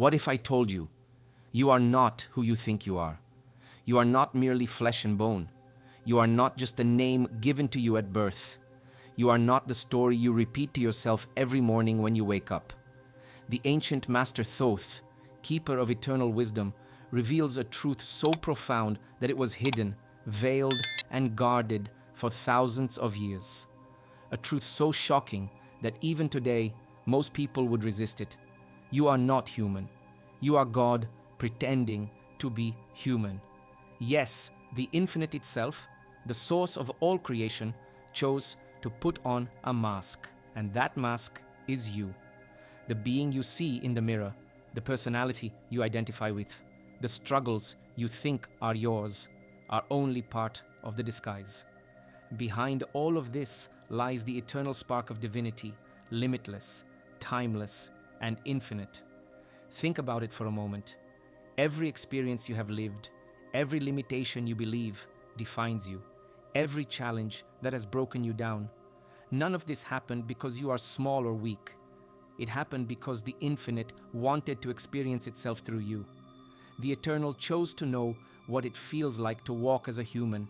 What if I told you, you are not who you think you are? You are not merely flesh and bone. You are not just a name given to you at birth. You are not the story you repeat to yourself every morning when you wake up. The ancient master Thoth, keeper of eternal wisdom, reveals a truth so profound that it was hidden, veiled, and guarded for thousands of years. A truth so shocking that even today, most people would resist it. You are not human. You are God pretending to be human. Yes, the infinite itself, the source of all creation, chose to put on a mask, and that mask is you. The being you see in the mirror, the personality you identify with, the struggles you think are yours, are only part of the disguise. Behind all of this lies the eternal spark of divinity, limitless, timeless, and infinite. Think about it for a moment. Every experience you have lived, every limitation you believe defines you, every challenge that has broken you down. None of this happened because you are small or weak. It happened because the infinite wanted to experience itself through you. The eternal chose to know what it feels like to walk as a human,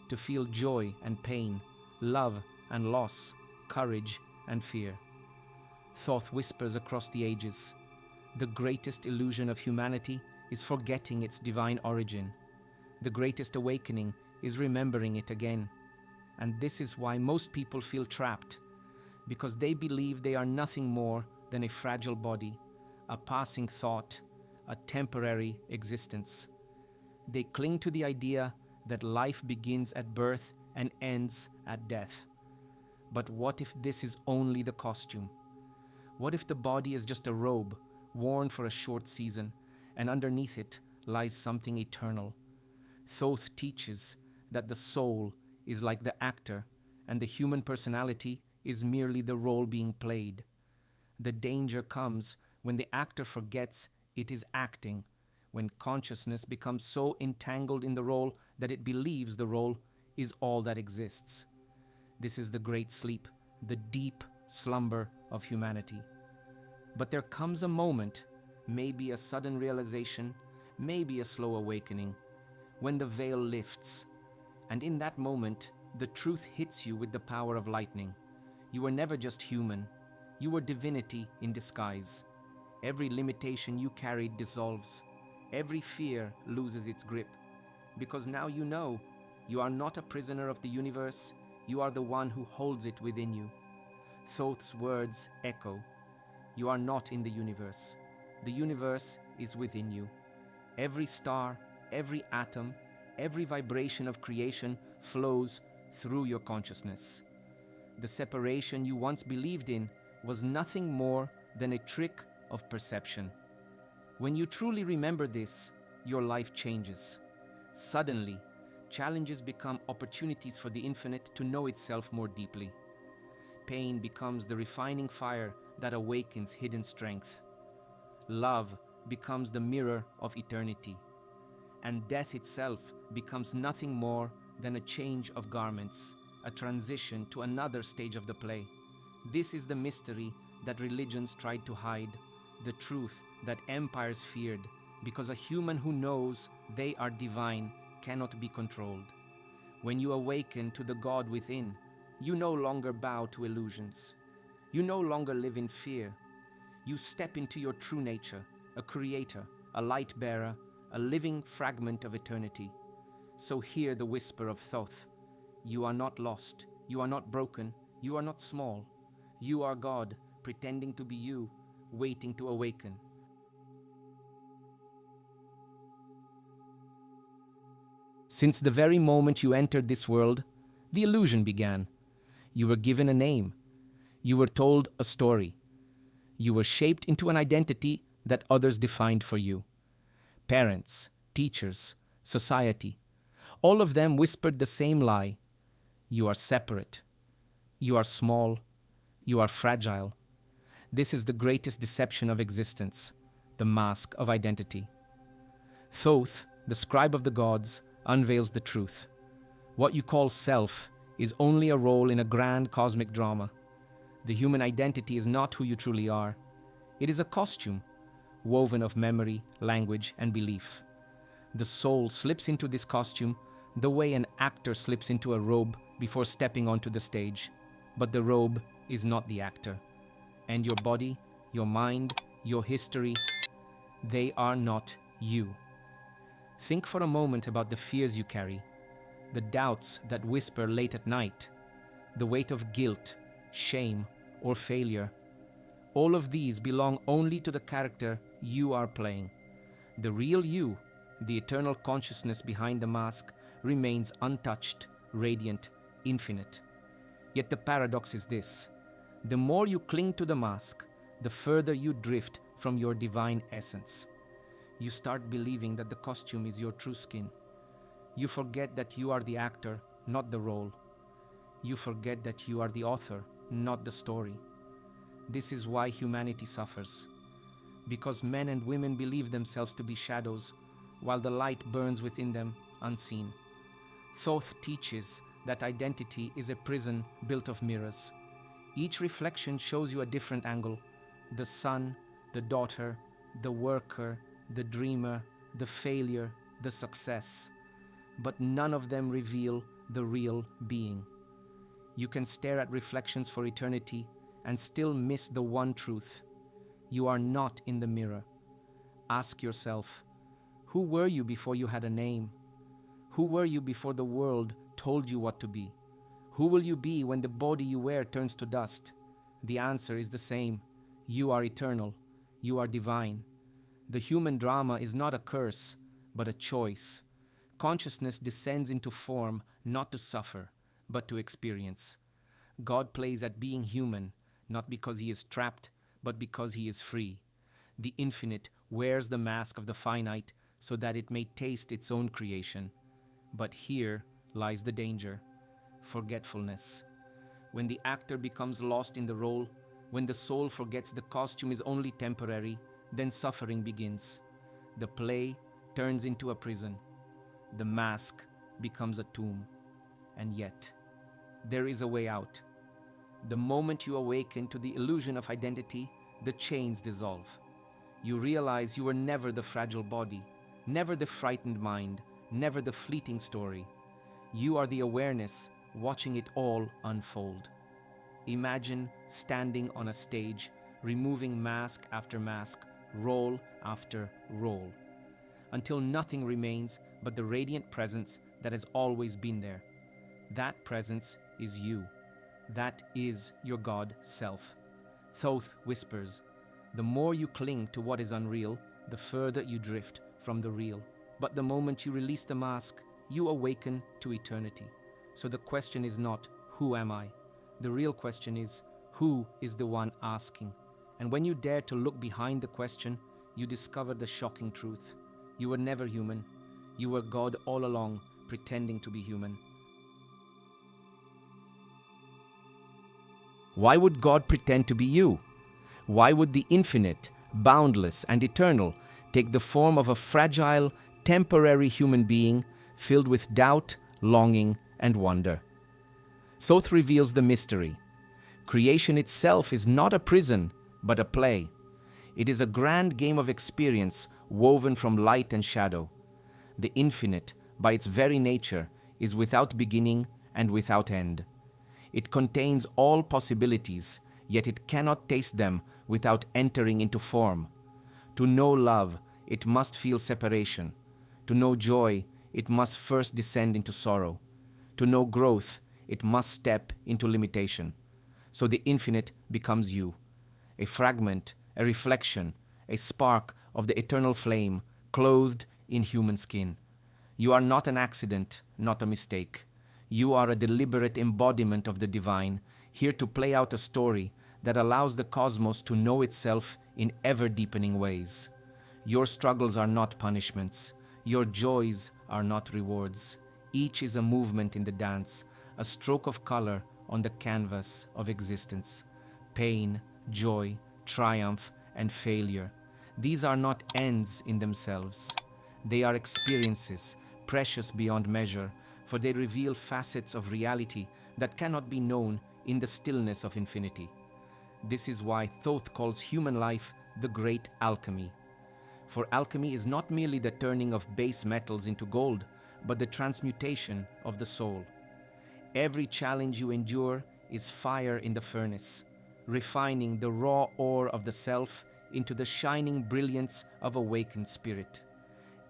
to feel joy and pain, love and loss, courage and fear. Thoth whispers across the ages, the greatest illusion of humanity is forgetting its divine origin. The greatest awakening is remembering it again. And this is why most people feel trapped, because they believe they are nothing more than a fragile body, a passing thought, a temporary existence. They cling to the idea that life begins at birth and ends at death. But what if this is only the costume? What if the body is just a robe worn for a short season, and underneath it lies something eternal? Thoth teaches that the soul is like the actor, and the human personality is merely the role being played. The danger comes when the actor forgets it is acting, when consciousness becomes so entangled in the role that it believes the role is all that exists. This is the great sleep, the deep slumber of humanity. But there comes a moment, maybe a sudden realization, maybe a slow awakening, when the veil lifts. And in that moment, the truth hits you with the power of lightning. You were never just human. You were divinity in disguise. Every limitation you carried dissolves. Every fear loses its grip. Because now you know, you are not a prisoner of the universe. You are the one who holds it within you. Thoth's words echo. You are not in the universe. The universe is within you. Every star, every atom, every vibration of creation flows through your consciousness. The separation you once believed in was nothing more than a trick of perception. When you truly remember this, your life changes. Suddenly, challenges become opportunities for the infinite to know itself more deeply. Pain becomes the refining fire that awakens hidden strength. Love becomes the mirror of eternity. And death itself becomes nothing more than a change of garments, a transition to another stage of the play. This is the mystery that religions tried to hide, the truth that empires feared, because a human who knows they are divine cannot be controlled. When you awaken to the God within, you no longer bow to illusions. You no longer live in fear. You step into your true nature, a creator, a light bearer, a living fragment of eternity. So hear the whisper of Thoth. You are not lost. You are not broken. You are not small. You are God, pretending to be you, waiting to awaken. Since the very moment you entered this world, the illusion began. You were given a name. You were told a story. You were shaped into an identity that others defined for you. Parents, teachers, society, all of them whispered the same lie. You are separate. You are small. You are fragile. This is the greatest deception of existence, the mask of identity. Thoth, the scribe of the gods, unveils the truth. What you call self is only a role in a grand cosmic drama. The human identity is not who you truly are. It is a costume woven of memory, language, and belief. The soul slips into this costume the way an actor slips into a robe before stepping onto the stage. But the robe is not the actor. And your body, your mind, your history, they are not you. Think for a moment about the fears you carry, the doubts that whisper late at night, the weight of guilt, shame, or failure. All of these belong only to the character you are playing. The real you, the eternal consciousness behind the mask, remains untouched, radiant, infinite. Yet the paradox is this: the more you cling to the mask, the further you drift from your divine essence. You start believing that the costume is your true skin. You forget that you are the actor, not the role. You forget that you are the author, not the story. This is why humanity suffers. Because men and women believe themselves to be shadows, while the light burns within them unseen. Thoth teaches that identity is a prison built of mirrors. Each reflection shows you a different angle: the son, the daughter, the worker, the dreamer, the failure, the success. But none of them reveal the real being. You can stare at reflections for eternity and still miss the one truth: you are not in the mirror. Ask yourself, who were you before you had a name? Who were you before the world told you what to be? Who will you be when the body you wear turns to dust? The answer is the same: you are eternal, you are divine. The human drama is not a curse, but a choice. Consciousness descends into form not to suffer, but to experience. God plays at being human, not because he is trapped, but because he is free. The infinite wears the mask of the finite so that it may taste its own creation. But here lies the danger: forgetfulness. When the actor becomes lost in the role, when the soul forgets the costume is only temporary, then suffering begins. The play turns into a prison. The mask becomes a tomb. And yet, there is a way out. The moment you awaken to the illusion of identity, the chains dissolve. You realize you were never the fragile body, never the frightened mind, never the fleeting story. You are the awareness, watching it all unfold. Imagine standing on a stage, removing mask after mask, role after role, until nothing remains but the radiant presence that has always been there. That presence is you. That is your God self. Thoth whispers, the more you cling to what is unreal, the further you drift from the real. But the moment you release the mask, you awaken to eternity. So the question is not, who am I? The real question is, who is the one asking? And when you dare to look behind the question, you discover the shocking truth. You were never human. You were God all along, pretending to be human. Why would God pretend to be you? Why would the infinite, boundless, and eternal take the form of a fragile, temporary human being filled with doubt, longing, and wonder? Thoth reveals the mystery. Creation itself is not a prison, but a play. It is a grand game of experience woven from light and shadow. The infinite, by its very nature, is without beginning and without end. It contains all possibilities, yet it cannot taste them without entering into form. To know love, it must feel separation. To know joy, it must first descend into sorrow. To know growth, it must step into limitation. So the infinite becomes you, a fragment, a reflection, a spark of the eternal flame, clothed in human skin. You are not an accident, not a mistake. You are a deliberate embodiment of the divine, here to play out a story that allows the cosmos to know itself in ever-deepening ways. Your struggles are not punishments. Your joys are not rewards. Each is a movement in the dance, a stroke of color on the canvas of existence. Pain, joy, triumph, and failure. These are not ends in themselves. They are experiences, precious beyond measure, for they reveal facets of reality that cannot be known in the stillness of infinity. This is why Thoth calls human life the great alchemy. For alchemy is not merely the turning of base metals into gold, but the transmutation of the soul. Every challenge you endure is fire in the furnace, refining the raw ore of the self into the shining brilliance of awakened spirit.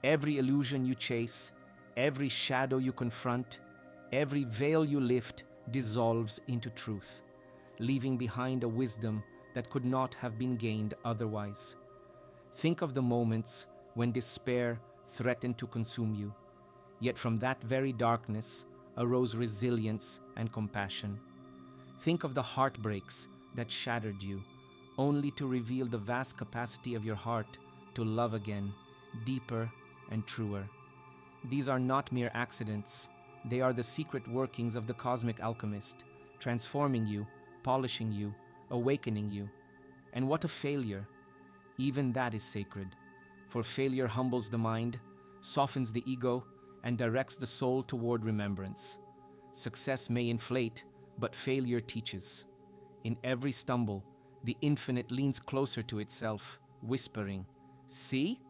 Every illusion you chase, every shadow you confront, every veil you lift dissolves into truth, leaving behind a wisdom that could not have been gained otherwise. Think of the moments when despair threatened to consume you, yet from that very darkness arose resilience and compassion. Think of the heartbreaks that shattered you, only to reveal the vast capacity of your heart to love again, deeper and truer. These are not mere accidents. They are the secret workings of the cosmic alchemist, transforming you, polishing you, awakening you. And what a failure! Even that is sacred, for failure humbles the mind, softens the ego, and directs the soul toward remembrance. Success may inflate, but failure teaches. In every stumble, the infinite leans closer to itself, whispering, "See?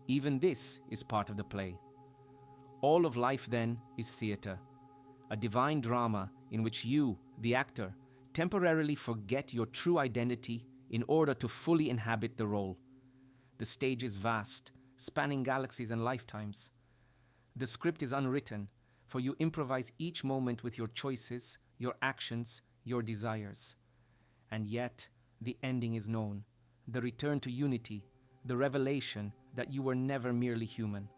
Even this is part of the play." All of life, then, is theater, a divine drama in which you, the actor, temporarily forget your true identity in order to fully inhabit the role. The stage is vast, spanning galaxies and lifetimes. The script is unwritten, for you improvise each moment with your choices, your actions, your desires. And yet, the ending is known, the return to unity, the revelation that you were never merely human.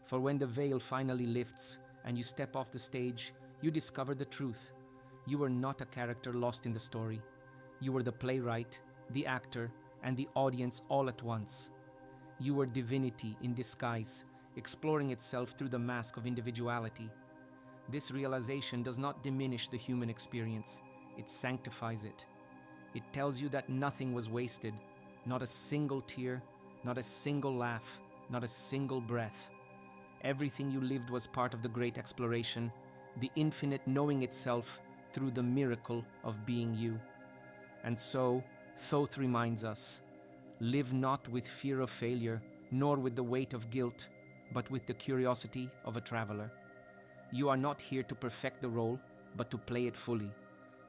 For when the veil finally lifts and you step off the stage, you discover the truth. You were not a character lost in the story. You were the playwright, the actor, and the audience all at once. You were divinity in disguise, exploring itself through the mask of individuality. This realization does not diminish the human experience, it sanctifies it. It tells you that nothing was wasted, not a single tear, not a single laugh, not a single breath. Everything you lived was part of the great exploration, the infinite knowing itself through the miracle of being you. And so, Thoth reminds us, live not with fear of failure, nor with the weight of guilt, but with the curiosity of a traveler. You are not here to perfect the role, but to play it fully,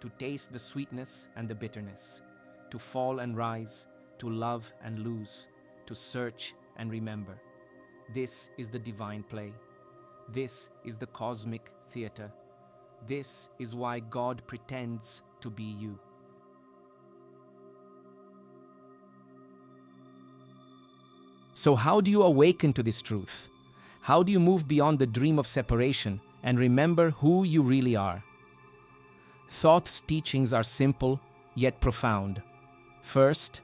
to taste the sweetness and the bitterness, to fall and rise, to love and lose, to search and remember. This is the divine play. This is the cosmic theater. This is why God pretends to be you. So how do you awaken to this truth? How do you move beyond the dream of separation and remember who you really are? Thoth's teachings are simple yet profound. First,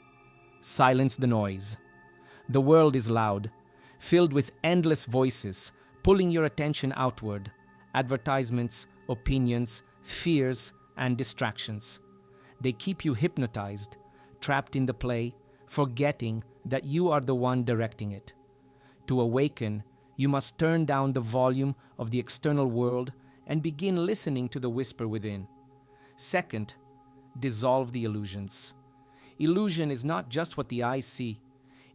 silence the noise. The world is loud, filled with endless voices, pulling your attention outward, advertisements, opinions, fears, and distractions. They keep you hypnotized, trapped in the play, forgetting that you are the one directing it. To awaken, you must turn down the volume of the external world and begin listening to the whisper within. Second, dissolve the illusions. Illusion is not just what the eyes see.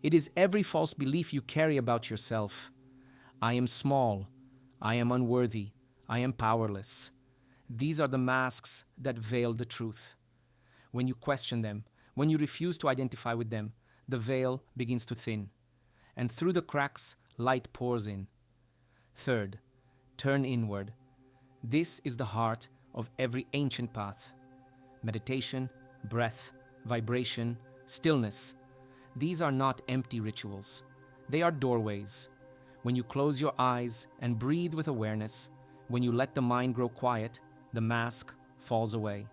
It is every false belief you carry about yourself. I am small. I am unworthy. I am powerless. These are the masks that veil the truth. When you question them, when you refuse to identify with them, the veil begins to thin, and through the cracks, light pours in. Third, turn inward. This is the heart of every ancient path. Meditation, breath, vibration, stillness. These are not empty rituals. They are doorways. When you close your eyes and breathe with awareness, when you let the mind grow quiet, the mask falls away.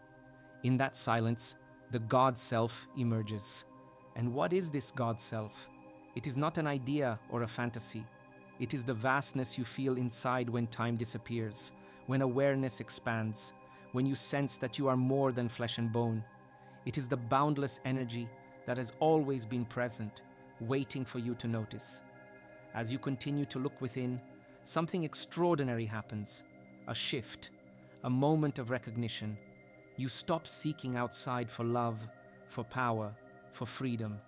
In that silence, the God Self emerges. And what is this God Self? It is not an idea or a fantasy. It is the vastness you feel inside when time disappears, when awareness expands, when you sense that you are more than flesh and bone. It is the boundless energy that has always been present, waiting for you to notice. As you continue to look within, something extraordinary happens. A shift, a moment of recognition. You stop seeking outside for love, for power, for freedom.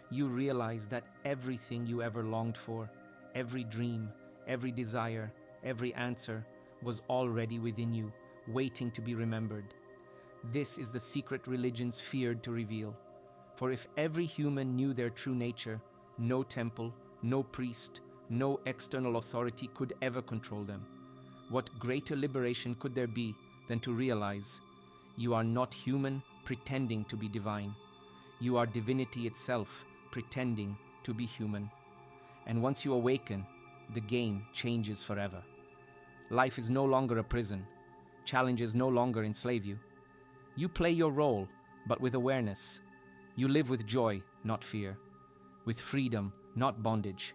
you realize that everything you ever longed for, every dream, every desire, every answer, was already within you, waiting to be remembered. This is the secret religions feared to reveal. For if every human knew their true nature, no temple, no priest, no external authority could ever control them. What greater liberation could there be than to realize you are not human pretending to be divine. You are divinity itself pretending to be human. And once you awaken, the game changes forever. Life is no longer a prison. Challenges no longer enslave you. You play your role, but with awareness. You live with joy, not fear. With freedom, not bondage.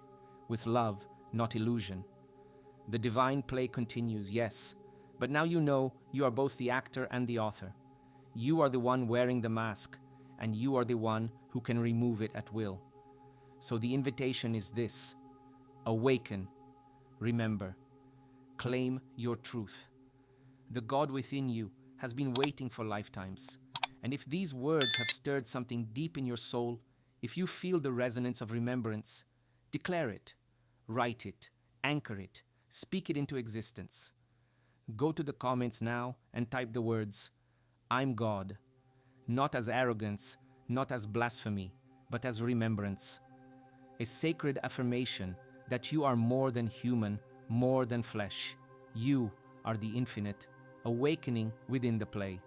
With love, not illusion. The divine play continues, yes, but now you know you are both the actor and the author. You are the one wearing the mask, and you are the one who can remove it at will. So the invitation is this: awaken, remember, claim your truth. The God within you has been waiting for lifetimes. And if these words have stirred something deep in your soul, if you feel the resonance of remembrance, declare it, write it, anchor it, speak it into existence. Go to the comments now and type the words, "I'm God," not as arrogance, not as blasphemy, but as remembrance. A sacred affirmation that you are more than human, more than flesh. You are the infinite, awakening within the play.